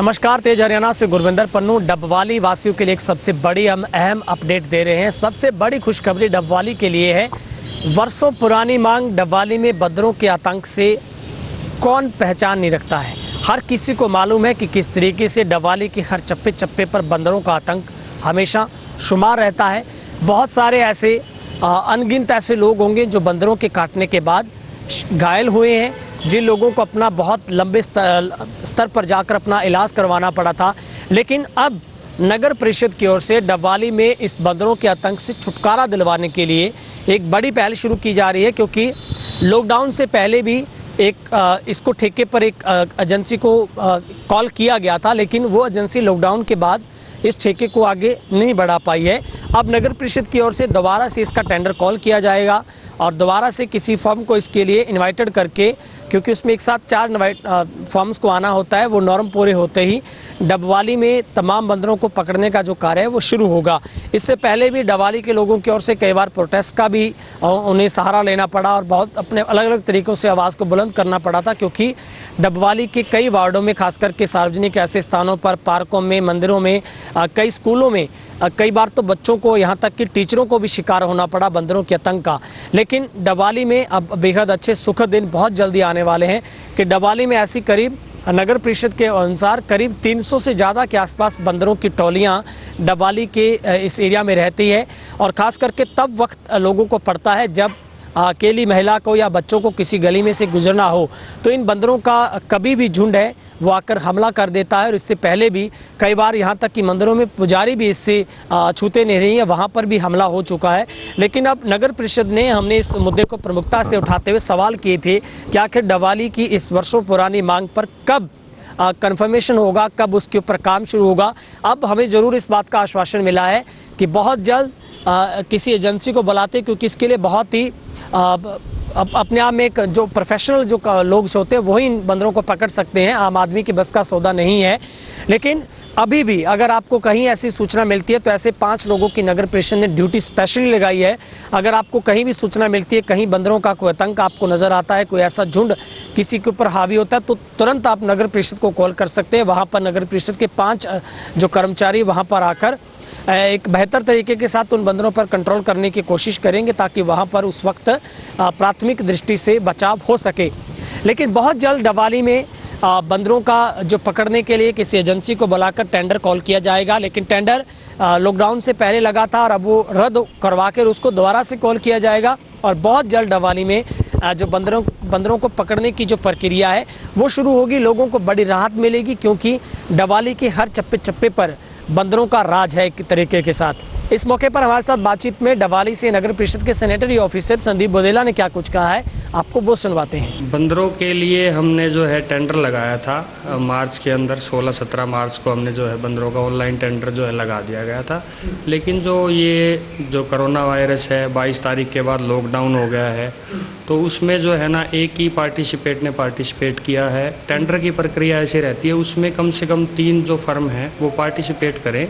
नमस्कार, तेज हरियाणा से गुरविंदर पन्नू। डबवाली वासियों के लिए एक सबसे बड़ी हम अहम अपडेट दे रहे हैं। सबसे बड़ी खुशखबरी डबवाली के लिए है। वर्षों पुरानी मांग डबवाली में बंदरों के आतंक से कौन पहचान नहीं रखता है। हर किसी को मालूम है कि किस तरीके से डबवाली के हर चप्पे चप्पे पर बंदरों का आतंक हमेशा शुमार रहता है। बहुत सारे ऐसे अनगिनत ऐसे लोग होंगे जो बंदरों के काटने के बाद घायल हुए हैं, जिन लोगों को अपना बहुत लंबे स्तर पर जाकर अपना इलाज करवाना पड़ा था। लेकिन अब नगर परिषद की ओर से डबवाली में इस बंदरों के आतंक से छुटकारा दिलवाने के लिए एक बड़ी पहल शुरू की जा रही है, क्योंकि लॉकडाउन से पहले भी इसको ठेके पर एक एजेंसी को कॉल किया गया था, लेकिन वो एजेंसी लॉकडाउन के बाद इस ठेके को आगे नहीं बढ़ा पाई है। अब नगर परिषद की ओर से दोबारा से इसका टेंडर कॉल किया जाएगा और दोबारा से किसी फॉर्म को इसके लिए इनवाइटेड करके, क्योंकि उसमें एक साथ 4 फॉर्म्स को आना होता है, वो नॉर्म पूरे होते ही डबवाली में तमाम बंदरों को पकड़ने का जो कार्य है वो शुरू होगा। इससे पहले भी डबवाली के लोगों की ओर से कई बार प्रोटेस्ट का भी उन्हें सहारा लेना पड़ा और बहुत अपने अलग अलग तरीक़ों से आवाज़ को बुलंद करना पड़ा था, क्योंकि डबवाली के कई वार्डों में, खास करके सार्वजनिक ऐसे स्थानों पर, पार्कों में, मंदिरों में, कई स्कूलों में कई बार तो बच्चों को, यहाँ तक कि टीचरों को भी शिकार होना पड़ा बंदरों के आतंक का। लेकिन डबवाली में अब बेहद अच्छे सुखद दिन बहुत जल्दी आने वाले हैं कि डबवाली में ऐसी करीब नगर परिषद के अनुसार करीब 300 से ज़्यादा के आसपास बंदरों की टोलियाँ डबवाली के इस एरिया में रहती है। और ख़ास करके तब वक्त लोगों को पड़ता है जब अकेली महिला को या बच्चों को किसी गली में से गुजरना हो, तो इन बंदरों का कभी भी झुंड है वो आकर हमला कर देता है। और इससे पहले भी कई बार यहाँ तक कि मंदिरों में पुजारी भी इससे छूते नहीं रही है, वहाँ पर भी हमला हो चुका है। लेकिन अब नगर परिषद ने, हमने इस मुद्दे को प्रमुखता से उठाते हुए सवाल किए थे कि आखिर डबवाली की इस वर्षों पुरानी मांग पर कब कन्फर्मेशन होगा, कब उसके ऊपर काम शुरू होगा। अब हमें ज़रूर इस बात का आश्वासन मिला है कि बहुत जल्द किसी एजेंसी को बुलाते, क्योंकि इसके लिए बहुत ही अपने आप में एक जो प्रोफेशनल जो लोग होते हैं वही इन बंदरों को पकड़ सकते हैं। आम आदमी की बस का सौदा नहीं है। लेकिन अभी भी अगर आपको कहीं ऐसी सूचना मिलती है तो ऐसे 5 लोगों की नगर परिषद ने ड्यूटी स्पेशली लगाई है। अगर आपको कहीं भी सूचना मिलती है, कहीं बंदरों का कोई आतंक आपको नज़र आता है, कोई ऐसा झुंड किसी के ऊपर हावी होता है, तो तुरंत आप नगर परिषद को कॉल कर सकते हैं। वहाँ पर नगर परिषद के 5 जो कर्मचारी वहाँ पर आकर एक बेहतर तरीके के साथ उन बंदरों पर कंट्रोल करने की कोशिश करेंगे, ताकि वहाँ पर उस वक्त प्राथमिक दृष्टि से बचाव हो सके। लेकिन बहुत जल्द डबवाली में बंदरों का जो पकड़ने के लिए किसी एजेंसी को बुलाकर टेंडर कॉल किया जाएगा। लेकिन टेंडर लॉकडाउन से पहले लगा था और अब वो रद्द करवा कर उसको दोबारा से कॉल किया जाएगा। और बहुत जल्द डबवाली में जो बंदरों को पकड़ने की जो प्रक्रिया है वो शुरू होगी। लोगों को बड़ी राहत मिलेगी, क्योंकि डबवाली के हर चप्पे चप्पे पर बंदरों का राज है एक तरीके के साथ। इस मौके पर हमारे साथ बातचीत में डबवाली से नगर परिषद के सैनिटरी ऑफिसर संदीप बुदेला ने क्या कुछ कहा है, आपको वो सुनवाते हैं। बंदरों के लिए हमने जो है टेंडर लगाया था मार्च के अंदर, 16-17 मार्च को हमने जो है बंदरों का ऑनलाइन टेंडर जो है लगा दिया गया था। लेकिन जो कोरोना वायरस है, 22 तारीख के बाद लॉकडाउन हो गया है, तो उसमें जो है ना एक ही पार्टिसिपेट ने पार्टिसिपेट किया है। टेंडर की प्रक्रिया ऐसी रहती है, उसमें कम से कम 3 जो फर्म हैं वो पार्टिसिपेट करें,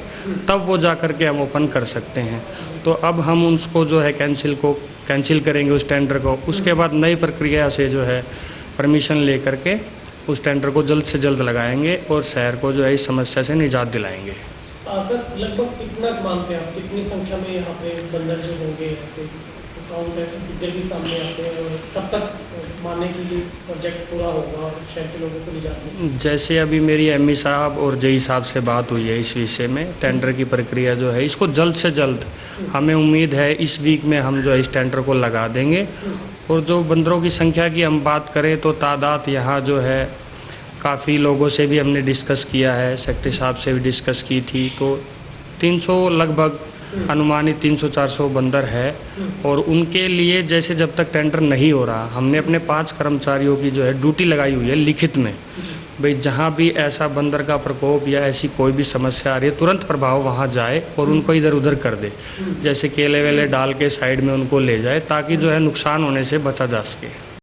तब वो जा कर के हम ओपन कर सकते हैं। तो अब हम उसको जो है कैंसिल करेंगे उस टेंडर को। उसके बाद नई प्रक्रिया से जो है परमिशन ले करके उस टेंडर को जल्द से जल्द लगाएंगे और शहर को जो है इस समस्या से निजात दिलाएंगे। सर, लगभग कितना मानते हैं आप, कितनी संख्या में यहाँ पे बंदर जो होंगे, ऐसे काउंट ऐसे फिगर भी सामने आते हैं, और कब तक मानने के लिए प्रोजेक्ट पूरा होगा और शहर के लोगों को निजात मिलेगी? जैसे अभी मेरी एमई साहब और जेई साहब से बात हुई है इस विषय में, टेंडर की प्रक्रिया जो है इसको जल्द से जल्द, हमें उम्मीद है इस वीक में हम जो है इस टेंडर को लगा देंगे। और जो बंदरों की संख्या की हम बात करें तो तादाद यहाँ जो है काफ़ी लोगों से भी हमने डिस्कस किया है, सेक्रेटरी साहब से भी डिस्कस की थी, तो 300 लगभग अनुमानित 300-400 बंदर है। और उनके लिए जैसे जब तक टेंडर नहीं हो रहा, हमने अपने 5 कर्मचारियों की जो है ड्यूटी लगाई हुई है लिखित में, भाई जहाँ भी ऐसा बंदर का प्रकोप या ऐसी कोई भी समस्या आ रही है तुरंत प्रभाव वहाँ जाए और उनको इधर उधर कर दे, जैसे केले वेले डाल के साइड में उनको ले जाए, ताकि जो है नुकसान होने से बचा जा सके।